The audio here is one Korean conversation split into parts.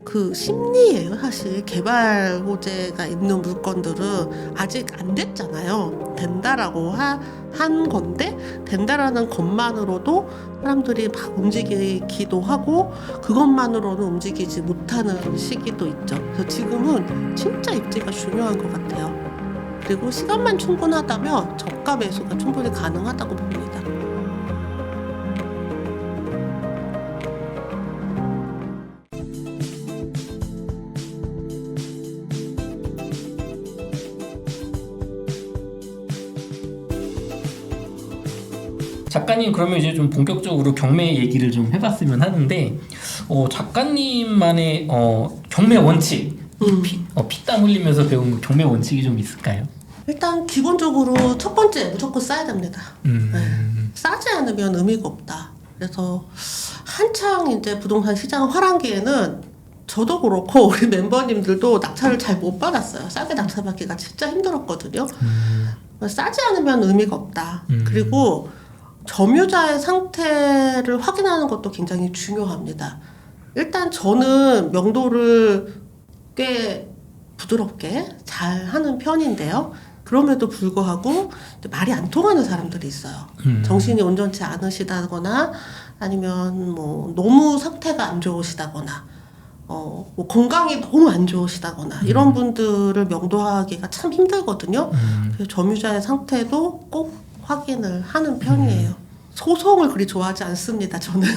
그 심리예요. 사실 개발 호재가 있는 물건들은 아직 안 됐잖아요. 된다라고 한 건데 된다라는 것만으로도 사람들이 막 움직이기도 하고 그것만으로는 움직이지 못하는 시기도 있죠. 그래서 지금은 진짜 입지가 중요한 것 같아요. 그리고 시간만 충분하다면 저가 매수가 충분히 가능하다고 봅니다. 작가님, 그러면 이제 좀 본격적으로 경매 얘기를 좀 해봤으면 하는데, 작가님만의 경매 원칙, 피땀 흘리면서 배운 경매 원칙이 좀 있을까요? 일단 기본적으로 첫 번째 무조건 싸야 됩니다. 네. 싸지 않으면 의미가 없다. 그래서 한창 이제 부동산 시장 화랑기에는 저도 그렇고 우리 멤버님들도 낙찰을 잘 못 받았어요. 싸게 낙찰받기가 진짜 힘들었거든요. 싸지 않으면 의미가 없다. 그리고 점유자의 상태를 확인하는 것도 굉장히 중요합니다. 일단 저는 명도를 꽤 부드럽게 잘 하는 편인데요. 그럼에도 불구하고 말이 안 통하는 사람들이 있어요. 정신이 온전치 않으시다거나 아니면 뭐 너무 상태가 안 좋으시다거나 뭐 건강이 너무 안 좋으시다거나 이런 분들을 명도하기가 참 힘들거든요. 그래서 점유자의 상태도 꼭 확인을 하는 편이에요. 소송을 그리 좋아하지 않습니다, 저는.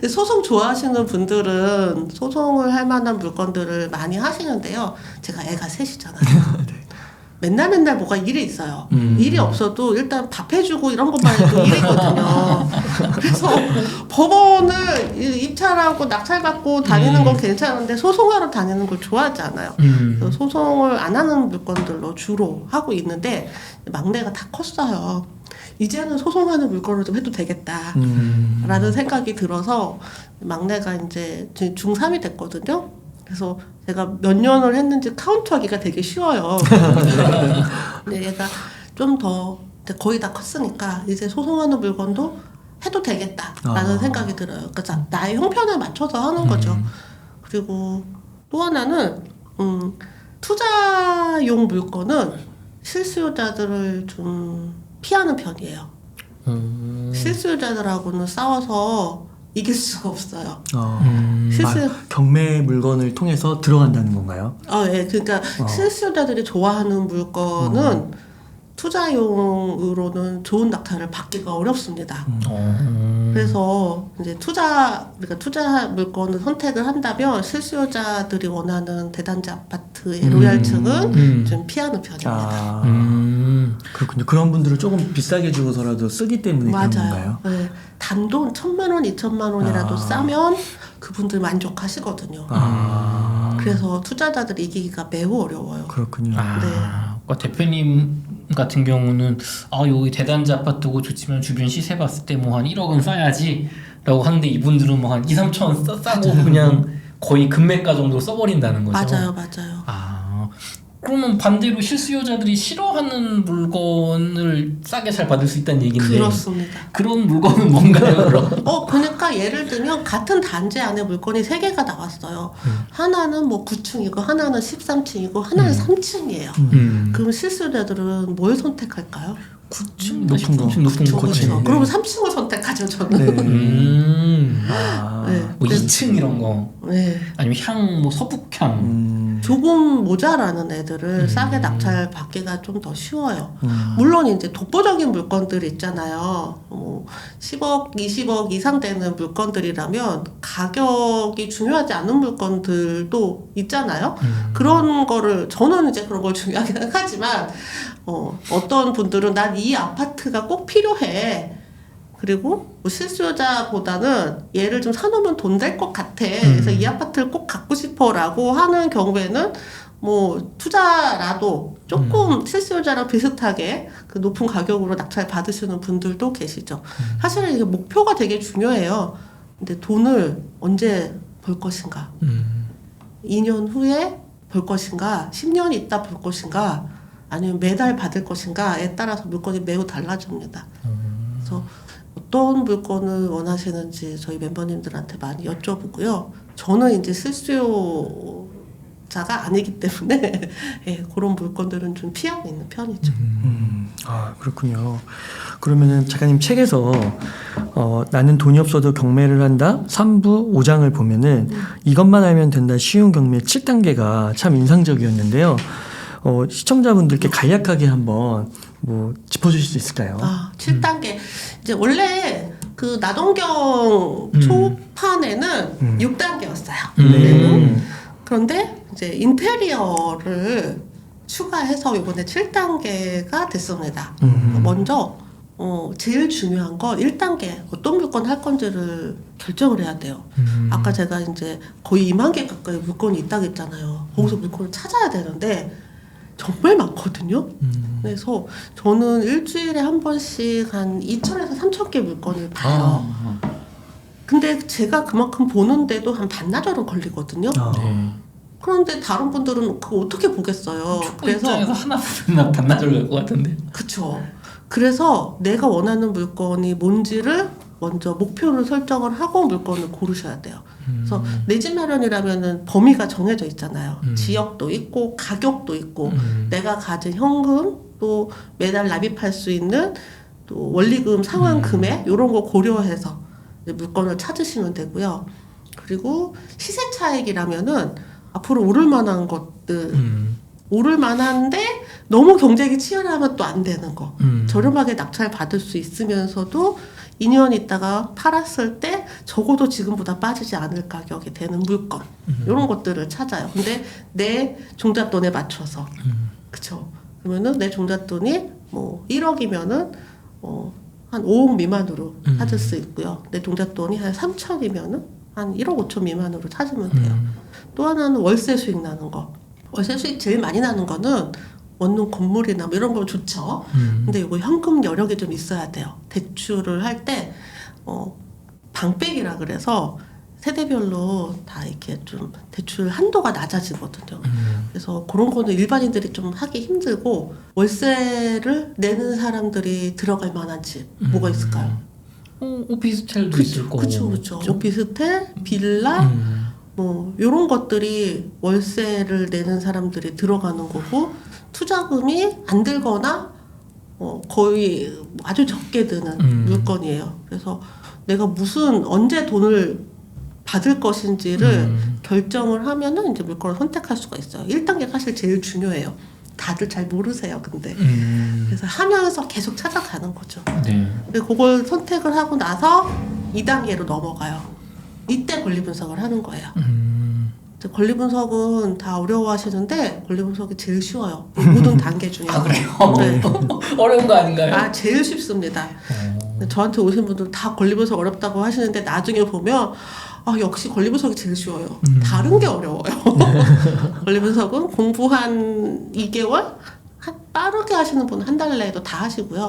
소송 좋아하시는 분들은 소송을 할 만한 물건들을 많이 하시는데요. 제가 애가 셋이잖아요. 맨날 뭐가 일이 있어요. 일이 없어도 일단 밥 해주고 이런 것만 해도 일이거든요. 그래서 법원을 입찰하고 낙찰받고 다니는 건 괜찮은데 소송하러 다니는 걸 좋아하지 않아요. 그래서 소송을 안 하는 물건들로 주로 하고 있는데 막내가 다 컸어요. 이제는 소송하는 물건을 좀 해도 되겠다 라는 생각이 들어서 막내가 이제 중3이 됐거든요. 그래서 제가 몇 년을 했는지 카운트하기가 되게 쉬워요. 근데 얘가 좀 더 거의 다 컸으니까 이제 소송하는 물건도 해도 되겠다라는 생각이 들어요. 그러니까 나의 형편에 맞춰서 하는 거죠. 그리고 또 하나는 투자용 물건은 실수요자들을 좀 피하는 편이에요. 실수요자들하고는 싸워서 이길 수가 없어요. 경매 물건을 통해서 들어간다는 건가요? 예. 그러니까 실수요자들이 좋아하는 물건은 투자용으로는 좋은 낙찰을 받기가 어렵습니다. 그래서 이제 투자 물건을 선택을 한다면 실수요자들이 원하는 대단지 아파트의 로얄층은 좀 피하는 편입니다. 그렇군요. 그런 분들은 조금 비싸게 주고서라도 쓰기 때문에 그런 건가요? 네. 단돈 1,000만 원, 2,000만 원이라도 싸면 그분들 만족하시거든요. 그래서 투자자들이 이기기가 매우 어려워요. 그렇군요. 네. 그러니까 대표님 같은 경우는 여기 대단지 아파트고 좋지만 주변 시세 봤을 때 뭐 한 1억은 싸야지 라고 하는데 이분들은 뭐 한 2, 3천 싸고 그냥 거의 금매가 정도 써버린다는 거죠. 맞아요. 그러면 반대로 실수요자들이 싫어하는 물건을 싸게 잘 받을 수 있다는 얘기인데 그렇습니다. 그런 물건은 뭔가요, 그럼? 그러니까 예를 들면 같은 단지 안에 물건이 3개가 나왔어요. 하나는 뭐 9층이고 하나는 13층이고 하나는 3층이에요. 그럼 실수요자들은 뭘 선택할까요? 9층 높은 거. 그렇죠. 그러면 3층을 선택하죠, 저는. 뭐 2층 이런 거. 네. 아니면 뭐 서북향. 조금 모자라는 애들을 싸게 낙찰 받기가 좀 더 쉬워요. 물론 이제 독보적인 물건들 있잖아요. 뭐 10억, 20억 이상 되는 물건들이라면 가격이 중요하지 않은 물건들도 있잖아요. 그런 거를 저는 이제 그런 걸 중요하게 생각하지만 어떤 분들은 난 이 아파트가 꼭 필요해. 그리고 뭐 실수요자보다는 얘를 좀 사놓으면 돈 될 것 같아. 그래서 이 아파트를 꼭 갖고 싶어라고 하는 경우에는 뭐 투자라도 조금 실수요자랑 비슷하게 그 높은 가격으로 낙찰 받으시는 분들도 계시죠. 사실은 이게 목표가 되게 중요해요. 근데 돈을 언제 벌 것인가? 2년 후에 벌 것인가? 10년 있다 벌 것인가? 아니면 매달 받을 것인가에 따라서 물건이 매우 달라집니다. 그래서 어떤 물건을 원하시는지 저희 멤버님들한테 많이 여쭤보고요. 저는 이제 실수요자가 아니기 때문에 예, 그런 물건들은 좀 피하고 있는 편이죠. 아, 그렇군요. 그러면은 작가님 책에서 나는 돈이 없어도 경매를 한다 3부 5장을 보면은 이것만 알면 된다 쉬운 경매 7단계가 참 인상적이었는데요. 시청자분들께 간략하게 한번 뭐 짚어주실 수 있을까요? 7단계. 이제 원래 그 나동경 초판에는 6단계였어요. 그런데 이제 인테리어를 추가해서 이번에 7단계가 됐습니다. 먼저 제일 중요한 건 1단계 어떤 물건 할 건지를 결정을 해야 돼요. 아까 제가 이제 거의 2만 개 가까이 물건이 있다고 했잖아요. 거기서 물건을 찾아야 되는데 정말 많거든요. 그래서 저는 일주일에 한 번씩 한 2,000에서 3,000개 물건을 봐요. 근데 제가 그만큼 보는데도 한 반나절은 걸리거든요. 네. 그런데 다른 분들은 그거 어떻게 보겠어요. 그래서 입장에서 하나 보면 반나절 갈 것 같은데. 그쵸. 그래서 내가 원하는 물건이 뭔지를 먼저 목표를 설정을 하고 물건을 고르셔야 돼요. 그래서 내 집 마련이라면은 범위가 정해져 있잖아요. 지역도 있고 가격도 있고 내가 가진 현금 또 매달 납입할 수 있는 또 원리금 상환 금액 이런 거 고려해서 이제 물건을 찾으시면 되고요. 그리고 시세 차익이라면은 앞으로 오를 만한 것들 오를 만한데 너무 경쟁이 치열하면 또 안 되는 거. 저렴하게 낙찰 받을 수 있으면서도 2년 있다가 팔았을 때 적어도 지금보다 빠지지 않을 가격이 되는 물건. 이런 것들을 찾아요. 근데 내 종잣돈에 맞춰서. 그쵸. 그러면은 내 종잣돈이 뭐 1억이면은 한 5억 미만으로 찾을 수 있고요. 내 종잣돈이 한 3천이면은 한 1억 5천 미만으로 찾으면 돼요. 또 하나는 월세 수익 나는 거. 월세 수익 제일 많이 나는 거는 원룸 건물이나 뭐 이런 거 좋죠. 근데 이거 현금 여력이 좀 있어야 돼요. 대출을 할 때 방백이라 그래서 세대별로 다 이렇게 좀 대출 한도가 낮아지거든요. 그래서 그런 거는 일반인들이 좀 하기 힘들고 월세를 내는 사람들이 들어갈 만한 집 뭐가 있을까요? 오피스텔도 있을 거고. 그렇죠. 오피스텔, 빌라 뭐 이런 것들이 월세를 내는 사람들이 들어가는 거고 투자금이 안 들거나 거의 아주 적게 드는 물건이에요. 그래서 내가 언제 돈을 받을 것인지를 결정을 하면은 이제 물건을 선택할 수가 있어요. 1단계가 사실 제일 중요해요. 다들 잘 모르세요, 근데. 그래서 하면서 계속 찾아가는 거죠. 네. 그리고 그걸 선택을 하고 나서 2단계로 넘어가요. 이때 권리 분석을 하는 거예요. 권리 분석은 다 어려워하시는데 권리 분석이 제일 쉬워요. 모든 단계 중에. 아 그래요? 네. 어려운 거 아닌가요? 제일 쉽습니다. 저한테 오신 분들 다 권리 분석 어렵다고 하시는데 나중에 보면 역시 권리 분석이 제일 쉬워요. 다른 게 어려워요. 권리 분석은 공부 한 2개월? 빠르게 하시는 분은 한 달 내에도 다 하시고요.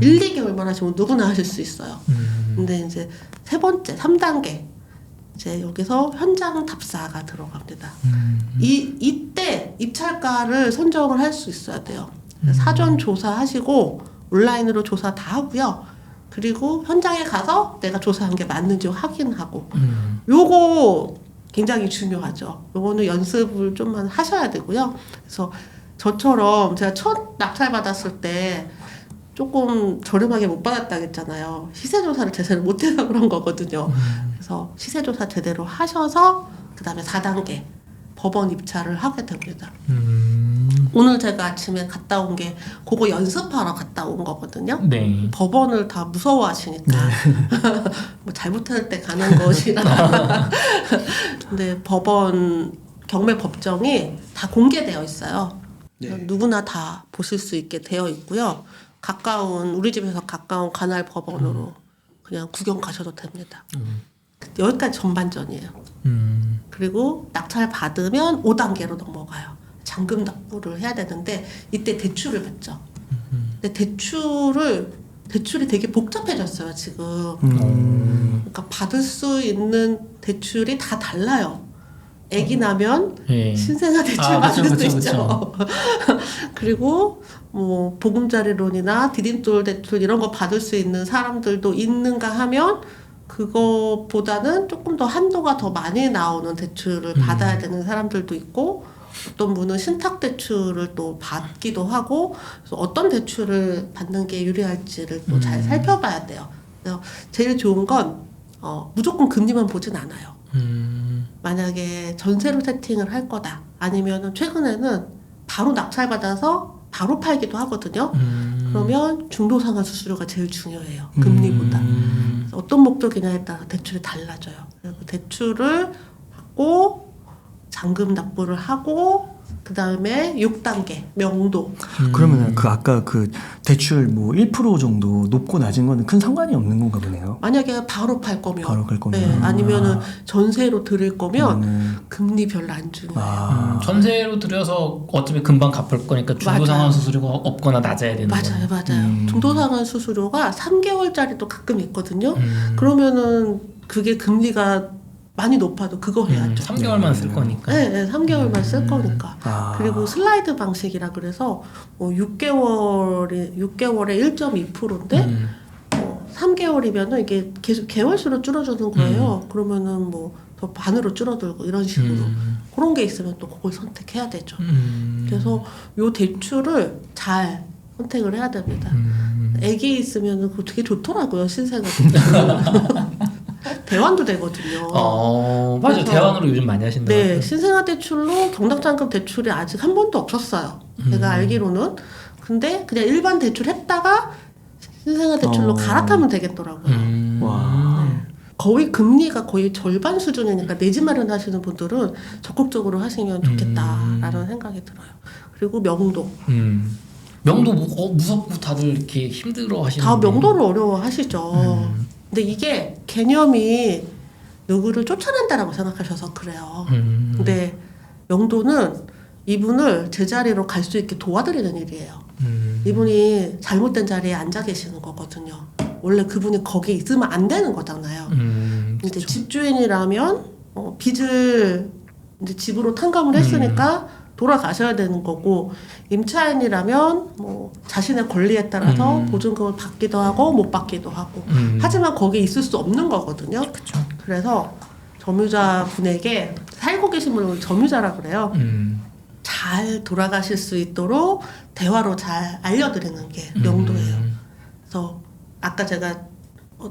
1, 2개월만 하시면 누구나 하실 수 있어요. 근데 이제 세 번째, 3단계. 이제 여기서 현장 답사가 들어갑니다. 이때 입찰가를 선정을 할 수 있어야 돼요. 사전 조사하시고 온라인으로 조사 다 하고요. 그리고 현장에 가서 내가 조사한 게 맞는지 확인하고 요거 굉장히 중요하죠. 요거는 연습을 좀만 하셔야 되고요. 그래서 저처럼 제가 첫 낙찰 받았을 때 조금 저렴하게 못 받았다고 했잖아요. 시세조사를 제대로 못해서 그런 거거든요. 그래서 시세조사 제대로 하셔서 그 다음에 4단계 법원 입찰을 하게 됩니다. 오늘 제가 아침에 갔다 온 게 그거 연습하러 갔다 온 거거든요. 네. 법원을 다 무서워하시니까 뭐 잘못할 때 가는 것이라. 근데 법원 경매 법정이 다 공개되어 있어요. 네. 누구나 다 보실 수 있게 되어 있고요. 우리 집에서 가까운 관할 법원으로 그냥 구경 가셔도 됩니다. 여기까지 전반전이에요. 그리고 낙찰 받으면 5단계로 넘어가요. 잔금 납부를 해야 되는데 이때 대출을 받죠. 근데 대출이 되게 복잡해졌어요, 지금. 그러니까 받을 수 있는 대출이 다 달라요. 애기 나면 네. 신생아 대출 받을 수 그쵸. 있죠. 그리고 뭐 보금자리론이나 디딤돌 대출 이런 거 받을 수 있는 사람들도 있는가 하면 그거보다는 조금 더 한도가 더 많이 나오는 대출을 받아야 되는 사람들도 있고 어떤 분은 신탁 대출을 또 받기도 하고 그래서 어떤 대출을 받는 게 유리할지를 또 잘 살펴봐야 돼요. 그래서 제일 좋은 건 무조건 금리만 보진 않아요. 만약에 전세로 세팅을 할 거다 아니면은 최근에는 바로 낙찰받아서 바로 팔기도 하거든요. 그러면 중도상환 수수료가 제일 중요해요. 금리보다. 어떤 목적이냐에 따라 대출이 달라져요. 그리고 대출을 받고 잔금 납부를 하고 그 다음에 6단계 명도. 그러면은 그 아까 그 대출 뭐 1% 정도 높고 낮은 거는 큰 상관이 없는 건가 보네요. 만약에 바로 팔 거면, 바로 갈 거면. 네, 아니면은 전세로 들일 거면 금리 별로 안 중요해요. 전세로 들여서 어차피 금방 갚을 거니까 중도상환 수수료가 없거나 낮아야 되는 거예요. 맞아요. 중도상환 수수료가 3개월짜리도 가끔 있거든요. 그러면은 그게 금리가 많이 높아도 그거 해야죠. 3개월만 쓸 거니까. 네, 3개월만 쓸 거니까. 아. 그리고 슬라이드 방식이라 그래서 6개월에 1.2%인데 3개월이면은 이게 계속 개월수로 줄어드는 거예요. 그러면은 뭐 더 반으로 줄어들고 이런 식으로 그런 게 있으면 또 그걸 선택해야 되죠. 그래서 요 대출을 잘 선택을 해야 됩니다. 애기 있으면은 그거 되게 좋더라고요. 신생아 대환도 되거든요. 맞아. 그래서 대환으로 요즘 많이 하신다고. 네, 신생아 대출로 경락잔금 대출이 아직 한 번도 없었어요. 제가 알기로는. 근데 그냥 일반 대출 했다가 신생아 대출로 갈아타면 되겠더라고요. 와. 네. 거의 금리가 거의 절반 수준이니까 내 집 마련하시는 분들은 적극적으로 하시면 좋겠다라는 생각이 들어요. 그리고 명도. 명도 무섭고 다들 이렇게 힘들어 하시는. 다 명도를 어려워하시죠. 근데 이게 개념이 누구를 쫓아낸다라고 생각하셔서 그래요. 근데 명도는 이분을 제자리로 갈 수 있게 도와드리는 일이에요. 이분이 잘못된 자리에 앉아 계시는 거거든요. 원래 그분이 거기에 있으면 안 되는 거잖아요. 이제 집주인이라면 빚을 이제 집으로 탕감을 했으니까 돌아가셔야 되는 거고 임차인이라면 뭐 자신의 권리에 따라서 보증금을 받기도 하고 못 받기도 하고 하지만 거기에 있을 수 없는 거거든요. 그쵸. 그래서 점유자 분에게 살고 계신 분을 점유자라 그래요. 잘 돌아가실 수 있도록 대화로 잘 알려드리는 게 명도예요. 그래서 아까 제가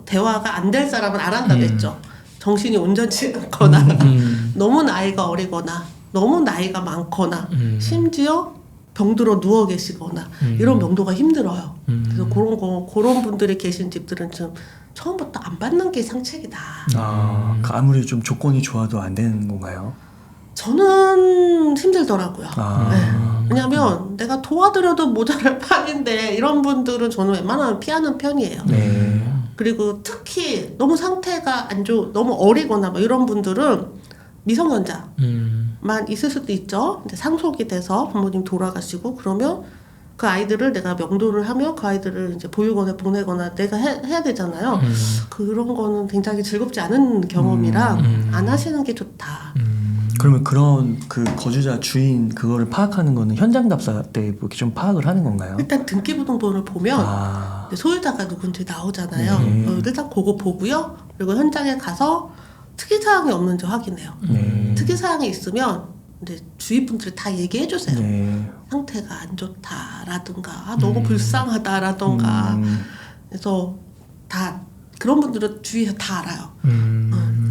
대화가 안 될 사람은 안 한다고 했죠. 정신이 온전치 않거나 너무 나이가 어리거나 너무 나이가 많거나 심지어 병들어 누워 계시거나 이런 명도가 힘들어요. 그래서 그런 분들이 계신 집들은 좀 처음부터 안 받는 게 상책이다. 아무리 좀 조건이 좋아도 안 되는 건가요? 저는 힘들더라고요. 아. 네. 왜냐면 내가 도와드려도 모자랄 판인데 이런 분들은 저는 웬만하면 피하는 편이에요. 네. 그리고 특히 너무 상태가 안 너무 어리거나 뭐 이런 분들은 미성년자만 있을 수도 있죠. 이제 상속이 돼서 부모님 돌아가시고 그러면 그 아이들을 내가 명도를 하면 그 아이들을 이제 보육원에 보내거나 내가 해야 되잖아요. 그런 거는 굉장히 즐겁지 않은 경험이라 안 하시는 게 좋다. 그러면 그런 그 거주자 주인 그거를 파악하는 거는 현장 답사 때 이렇게 좀 파악을 하는 건가요? 일단 등기부등본을 보면 소유자가 누군지 나오잖아요. 일단 그거 보고요. 그리고 현장에 가서 특이사항이 없는지 확인해요. 특이사항이 있으면 이제 주위 분들이 다 얘기해 주세요. 상태가 안 좋다라든가 너무 불쌍하다라든가 그래서 다 그런 분들은 주위에서 다 알아요.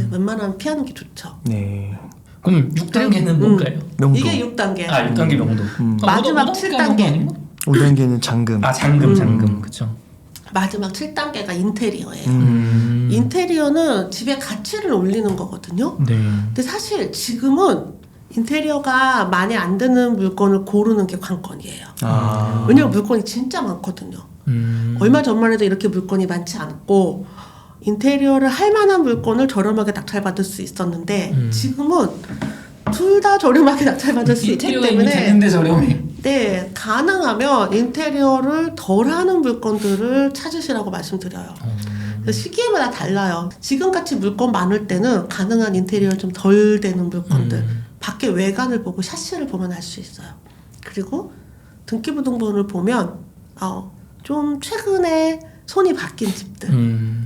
웬만하면 피하는 게 좋죠. 네. 그럼 6단계는 뭔가요? 명도. 이게 6단계. 6단계 명도. 마지막 7단계. 5단계는 잔금. 잔금. 그쵸. 마지막 7단계가 인테리어예요. 인테리어는 집의 가치를 올리는 거거든요. 네. 근데 사실 지금은 인테리어가 마음에 안 드는 물건을 고르는 게 관건이에요. 왜냐면 물건이 진짜 많거든요. 얼마 전만 해도 이렇게 물건이 많지 않고 인테리어를 할 만한 물건을 저렴하게 낙찰받을 수 있었는데 지금은 둘 다 저렴하게 낙찰받을 수 있기 때문에 되는데 저렴해. 네, 가능하면 인테리어를 덜 하는 물건들을 찾으시라고 말씀드려요. 시기마다 달라요. 지금같이 물건 많을 때는 가능한 인테리어 좀 덜 되는 물건들 밖에 외관을 보고 샤시를 보면 알 수 있어요. 그리고 등기부등본을 보면 좀 최근에 손이 바뀐 집들.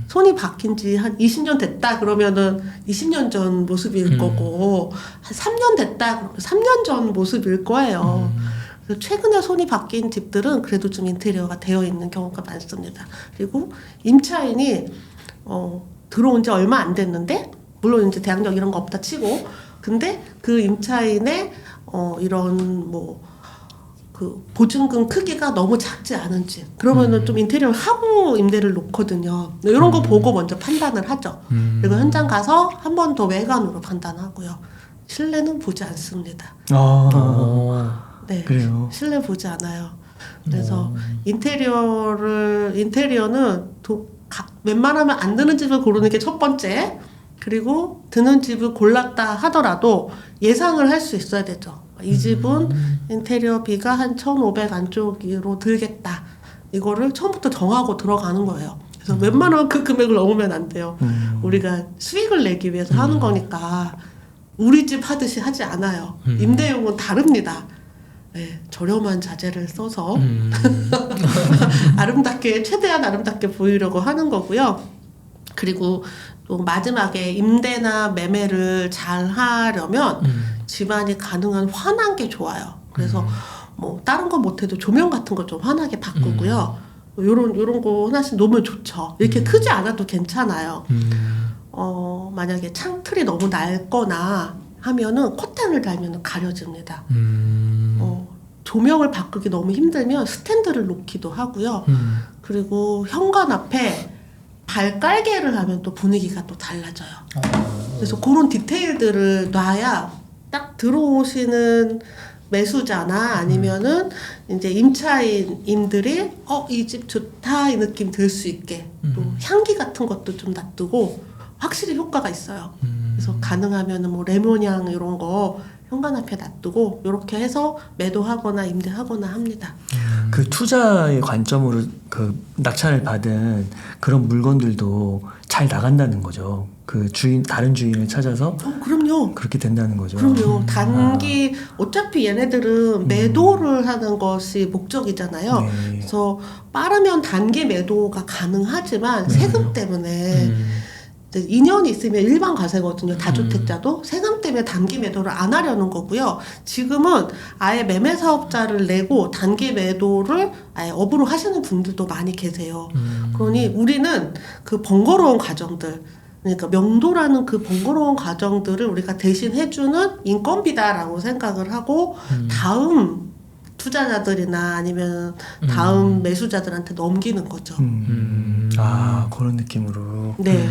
손이 바뀐 지 한 20년 됐다 그러면은 20년 전 모습일 거고, 한 3년 됐다 그러면 3년 전 모습일 거예요. 그래서 최근에 손이 바뀐 집들은 그래도 좀 인테리어가 되어 있는 경우가 많습니다. 그리고 임차인이 들어온 지 얼마 안 됐는데, 물론 이제 대항력 이런 거 없다 치고, 근데 그 임차인의 이런 그 보증금 크기가 너무 작지 않은지, 그러면은 좀 인테리어를 하고 임대를 놓거든요. 이런 거 보고 먼저 판단을 하죠. 그리고 현장 가서 한 번 더 외관으로 판단하고요. 실내는 보지 않습니다. 네, 그래요. 실내 보지 않아요. 그래서 인테리어는 웬만하면 안 드는 집을 고르는 게 첫 번째. 그리고 드는 집을 골랐다 하더라도 예상을 할 수 있어야 되죠. 이 집은 인테리어비가 한 1,500 안쪽으로 들겠다. 이거를 처음부터 정하고 들어가는 거예요. 그래서 웬만하면 그 금액을 넘으면 안 돼요. 우리가 수익을 내기 위해서 하는 거니까 우리 집 하듯이 하지 않아요. 임대용은 다릅니다. 네, 저렴한 자재를 써서 최대한 아름답게 보이려고 하는 거고요. 그리고 또 마지막에 임대나 매매를 잘 하려면 집안이 가능한 환한 게 좋아요. 그래서 다른 거 못해도 조명 같은 거 좀 환하게 바꾸고요. 요런 거 하나씩 놓으면 좋죠. 이렇게 크지 않아도 괜찮아요. 만약에 창틀이 너무 낡거나 하면은 커튼을 달면 가려집니다. 조명을 바꾸기 너무 힘들면 스탠드를 놓기도 하고요. 그리고 현관 앞에 발깔개를 하면 또 분위기가 또 달라져요. 그래서 그런 디테일들을 놔야 딱 들어오시는 매수자나 아니면은 이제 임차인들이 이 집 좋다 이 느낌 들 수 있게 또 향기 같은 것도 좀 놔두고 확실히 효과가 있어요. 그래서 가능하면은 레몬향 이런 거 현관 앞에 놔두고 이렇게 해서 매도하거나 임대하거나 합니다. 그 투자의 관점으로 그 낙찰을 받은 그런 물건들도 잘 나간다는 거죠. 그 다른 주인을 찾아서 그럼요. 그렇게 된다는 거죠. 그럼요. 단기 어차피 얘네들은 매도를 하는 것이 목적이잖아요. 네. 그래서 빠르면 단기 매도가 가능하지만 세금 때문에 2년이 있으면 일반 과세거든요. 다주택자도 세금 때문에 단기 매도를 안 하려는 거고요. 지금은 아예 매매 사업자를 내고 단기 매도를 아예 업으로 하시는 분들도 많이 계세요. 그러니 우리는 그 번거로운 과정들, 그러니까 명도라는 그 번거로운 과정들을 우리가 대신 해주는 인건비다라고 생각을 하고 다음 투자자들이나 아니면 다음 매수자들한테 넘기는 거죠. 그런 느낌으로. 네.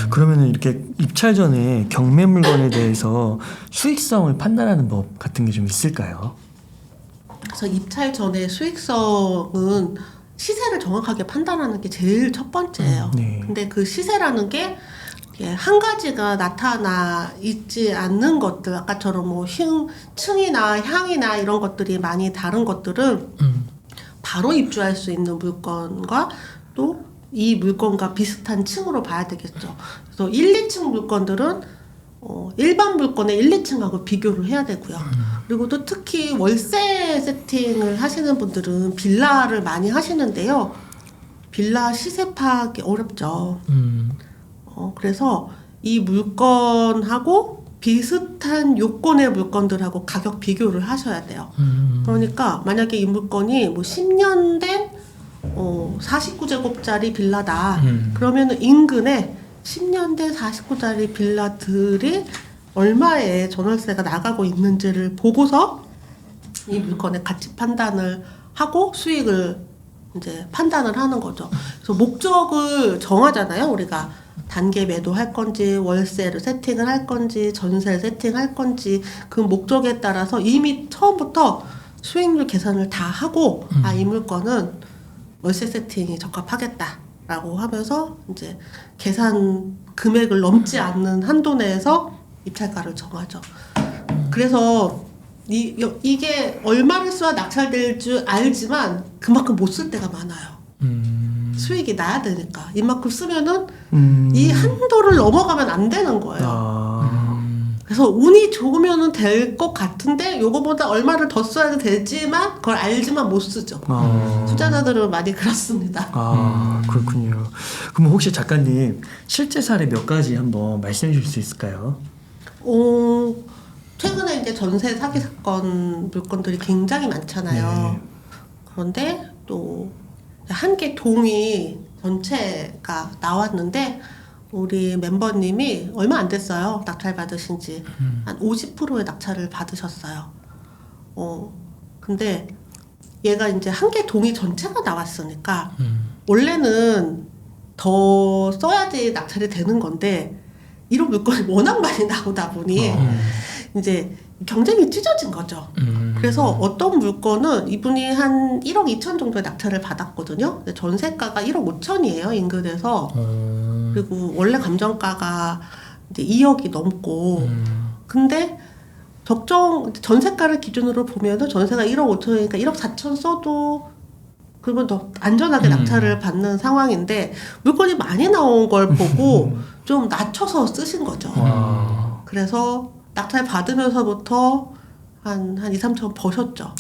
그러면은 이렇게 입찰 전에 경매 물건에 대해서 수익성을 판단하는 법 같은 게 좀 있을까요? 그래서 입찰 전에 수익성은 시세를 정확하게 판단하는 게 제일 첫 번째예요. 네. 근데 그 시세라는 게 한 가지가 나타나 있지 않는 것들, 아까처럼 층이나 향이나 이런 것들이 많이 다른 것들은 바로 입주할 수 있는 물건과 또 이 물건과 비슷한 층으로 봐야 되겠죠. 그래서 1, 2층 물건들은 일반 물건의 1, 2층하고 비교를 해야 되고요. 그리고 또 특히 월세 세팅을 하시는 분들은 빌라를 많이 하시는데요. 빌라 시세 파악이 어렵죠. 그래서 이 물건하고 비슷한 요건의 물건들하고 가격 비교를 하셔야 돼요. 그러니까 만약에 이 물건이 10년 된 49제곱짜리 빌라다. 그러면 인근에 10년 된 49짜리 빌라들이 얼마의 전월세가 나가고 있는지를 보고서 이 물건의 가치 판단을 하고 수익을 이제 판단을 하는 거죠. 그래서 목적을 정하잖아요, 우리가. 단계 매도할 건지, 월세를 세팅을 할 건지, 전세를 세팅할 건지, 그 목적에 따라서 이미 처음부터 수익률 계산을 다 하고, 이 물건은 월세 세팅이 적합하겠다라고 하면서 이제 계산 금액을 넘지 않는 한도 내에서 입찰가를 정하죠. 그래서 이게 얼마를 써야 낙찰될 줄 알지만 그만큼 못 쓸 때가 많아요. 수익이 나야 되니까 이만큼 쓰면은 이 한도를 넘어가면 안 되는 거예요. 그래서 운이 좋으면 될 것 같은데 요거보다 얼마를 더 써야 되지만 그걸 알지만 못 쓰죠. 투자자들은 많이 그렇습니다. 그렇군요. 그럼 혹시 작가님 실제 사례 몇 가지 한번 말씀해 주실 수 있을까요? 최근에 이제 전세 사기 사건 물건들이 굉장히 많잖아요. 네. 그런데 또 한 개 동이 전체가 나왔는데 우리 멤버님이 얼마 안 됐어요. 낙찰 받으신 지 한 50%의 낙찰을 받으셨어요. 근데 얘가 이제 한 개 동이 전체가 나왔으니까 원래는 더 써야지 낙찰이 되는 건데 이런 물건이 워낙 많이 나오다 보니 이제 경쟁이 찢어진 거죠. 그래서 어떤 물건은 이분이 한 1억 2천 정도의 낙찰을 받았거든요. 근데 전세가가 1억 5천이에요, 인근에서. 그리고 원래 감정가가 이제 2억이 넘고. 근데 전세가를 기준으로 보면은 전세가 1억 5천이니까 1억 4천 써도 그러면 더 안전하게 낙찰을 받는 상황인데 물건이 많이 나온 걸 보고 좀 낮춰서 쓰신 거죠. 그래서 낙찰 받으면서부터 한 2, 3천 버셨죠.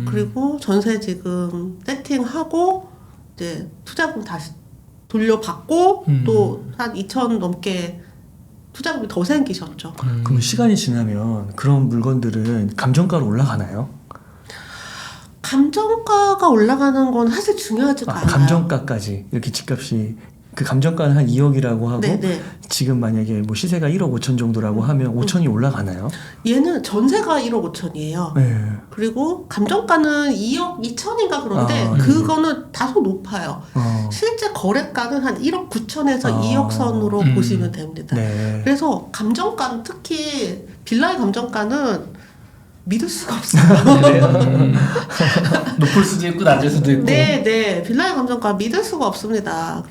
그리고 전세 지금 세팅하고 이제 투자금 다시 돌려받고 또 한 2천 넘게 투자금이 더 생기셨죠. 그럼 시간이 지나면 그런 물건들은 감정가로 올라가나요? 감정가가 올라가는 건 사실 중요하지가 않아요. 감정가까지 이렇게 집값이 그 감정가는 한 2억이라고 하고 네네. 지금 만약에 뭐 시세가 1억 5천 정도라고 하면 5천이 올라가나요? 얘는 전세가 1억 5천이에요. 네. 그리고 감정가는 2억 2천인가 그런데 그거는 다소 높아요. 실제 거래가는 한 1억 9천에서 2억 선으로 보시면 됩니다. 네. 그래서 감정가는 특히 빌라의 감정가는 믿을 수가 없어요. 높을 수도 있고 낮을 수도 있고. 네. 빌라의 감정가 믿을 수가 없습니다.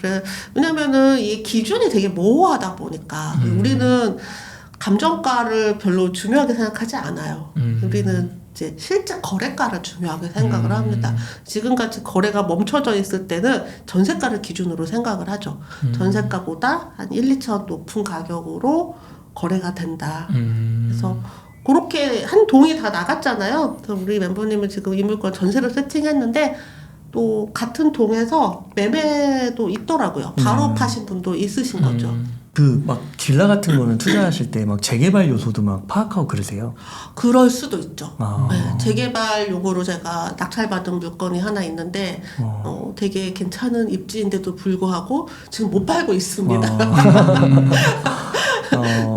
왜냐면은 이 기준이 되게 모호하다 보니까 우리는 감정가를 별로 중요하게 생각하지 않아요. 우리는 이제 실제 거래가를 중요하게 생각을 합니다. 지금같이 거래가 멈춰져 있을 때는 전세가를 기준으로 생각을 하죠. 전세가보다 한 1, 2천 높은 가격으로 거래가 된다. 그래서 그렇게 한 동이 다 나갔잖아요. 그래서 우리 멤버님은 지금 이 물건 전세로 세팅했는데 또 같은 동에서 매매도 있더라고요. 바로 파신 분도 있으신 거죠. 그 막 빌라 같은 거는 투자하실 때 막 재개발 요소도 막 파악하고 그러세요? 그럴 수도 있죠. 아. 네, 재개발용으로 제가 낙찰받은 물건이 하나 있는데 되게 괜찮은 입지인데도 불구하고 지금 못 팔고 있습니다.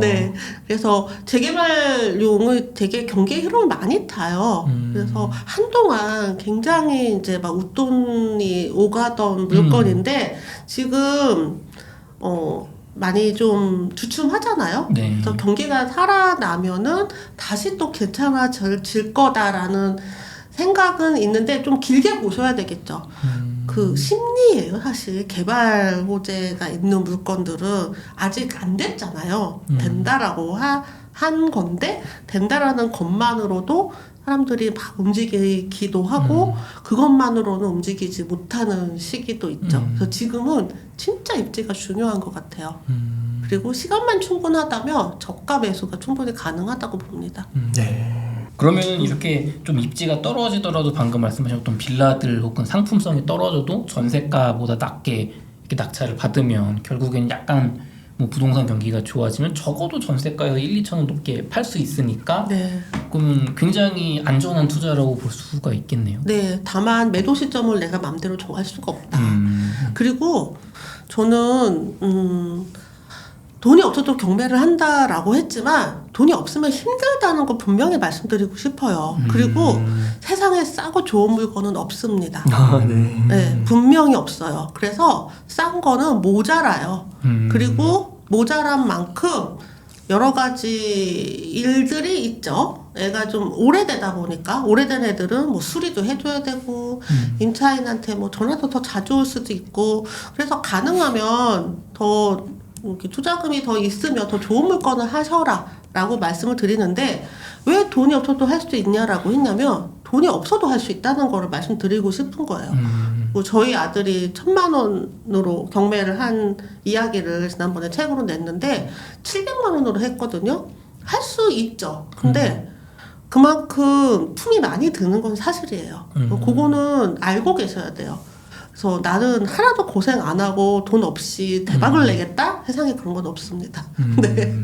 네, 그래서 재개발용을 되게 경기의 흐름을 많이 타요. 그래서 한동안 굉장히 이제 막 웃돈이 오가던 물건인데 지금 많이 좀 주춤하잖아요. 네. 그래서 경기가 살아나면은 다시 또 괜찮아질 거다라는 생각은 있는데 좀 길게 보셔야 되겠죠. 그 심리예요, 사실. 개발 호재가 있는 물건들은 아직 안 됐잖아요. 된다라고 한 건데 된다라는 것만으로도 사람들이 막 움직이기도 하고 그것만으로는 움직이지 못하는 시기도 있죠. 그래서 지금은 진짜 입지가 중요한 것 같아요. 그리고 시간만 충분하다면 저가 매수가 충분히 가능하다고 봅니다. 네. 그러면 이렇게 좀 입지가 떨어지더라도 방금 말씀하셨던 빌라들 혹은 상품성이 떨어져도 전세가보다 낮게 이렇게 낙찰을 받으면 결국엔 약간 뭐 부동산 경기가 좋아지면 적어도 전세가에서 1, 2천원 높게 팔 수 있으니까 네. 그러면 굉장히 안전한 투자라고 볼 수가 있겠네요. 네. 다만 매도 시점을 내가 마음대로 정할 수가 없다. 그리고 저는 돈이 없어도 경매를 한다라고 했지만 돈이 없으면 힘들다는 거 분명히 말씀드리고 싶어요. 그리고 세상에 싸고 좋은 물건은 없습니다. 네. 네, 분명히 없어요. 그래서 싼 거는 모자라요. 그리고 모자란 만큼 여러 가지 일들이 있죠. 애가 좀 오래되다 보니까 오래된 애들은 뭐 수리도 해줘야 되고 임차인한테 뭐 전화도 더 자주 올 수도 있고 그래서 가능하면 더 이렇게 투자금이 더 있으면 더 좋은 물건을 하셔라 라고 말씀을 드리는데 왜 돈이 없어도 할 수 있냐라고 했냐면 돈이 없어도 할 수 있다는 거를 말씀드리고 싶은 거예요. 뭐 저희 아들이 1,000만 원으로 경매를 한 이야기를 지난번에 책으로 냈는데 700만 원으로 했거든요. 할 수 있죠. 근데 그만큼 품이 많이 드는 건 사실이에요. 그거는 알고 계셔야 돼요. 그래서 나는 하나도 고생 안 하고 돈 없이 대박을 내겠다? 세상에 그런 건 없습니다. 네.